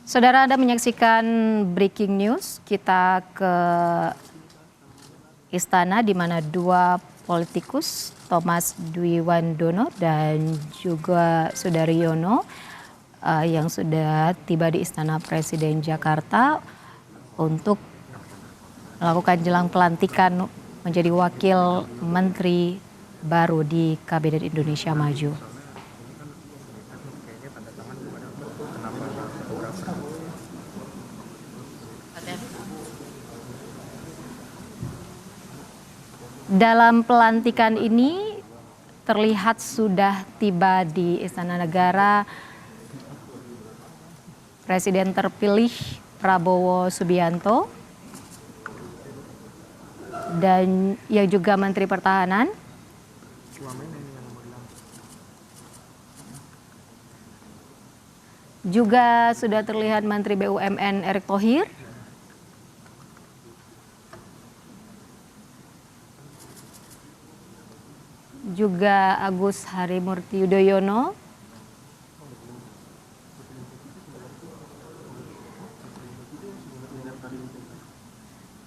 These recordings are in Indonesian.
Saudara, Anda menyaksikan breaking news. Kita ke istana di mana dua politikus, Thomas Dwiwandono dan juga Sudaryono yang sudah tiba di Istana Presiden Jakarta untuk melakukan jelang pelantikan menjadi wakil menteri baru di Kabinet Indonesia Maju. Dalam pelantikan ini terlihat sudah tiba di Istana Negara Presiden terpilih Prabowo Subianto dan yang juga Menteri Pertahanan. Juga sudah terlihat Menteri BUMN Erick Thohir. Juga Agus Harimurti Yudhoyono.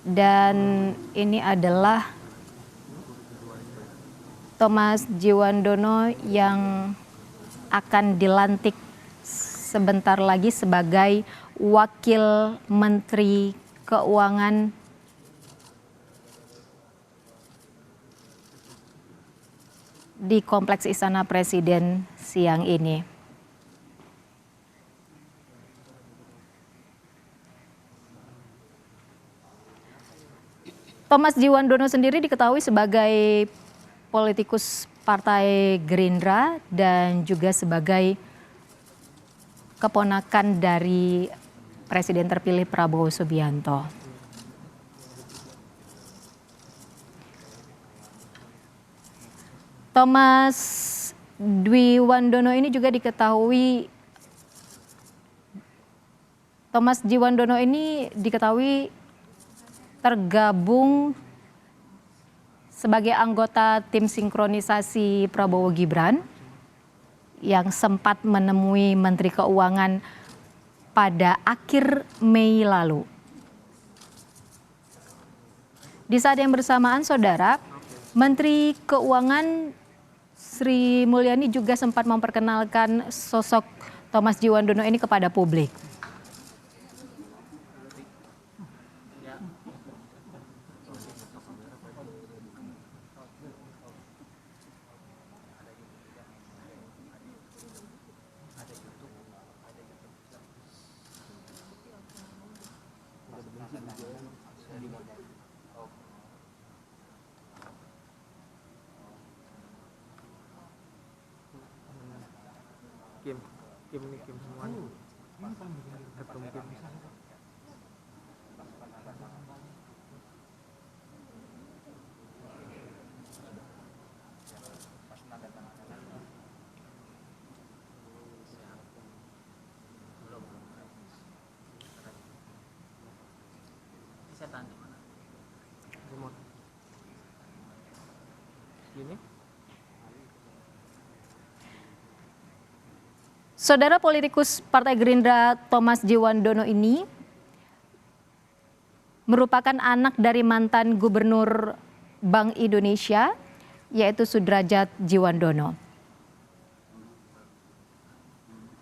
Dan ini adalah Thomas Dwiwandono yang akan dilantik sebentar lagi sebagai Wakil Menteri Keuangan di Kompleks Istana Presiden siang ini. Thomas Dwiwandono sendiri diketahui sebagai politikus Partai Gerindra dan juga sebagai keponakan dari Presiden terpilih Prabowo Subianto. Thomas Dwiwandono ini juga diketahui tergabung sebagai anggota tim sinkronisasi Prabowo Gibran yang sempat menemui Menteri Keuangan pada akhir Mei lalu. Di saat yang bersamaan, saudara, Menteri Keuangan Sri Mulyani juga sempat memperkenalkan sosok Thomas Dwiwandono ini kepada publik. Kim semuanya. Ketum Kim. Setan di mana? Remote. Gini. Saudara, politikus Partai Gerindra Thomas Dwiwandono ini merupakan anak dari mantan Gubernur Bank Indonesia yaitu Sudrajat Djiwandono.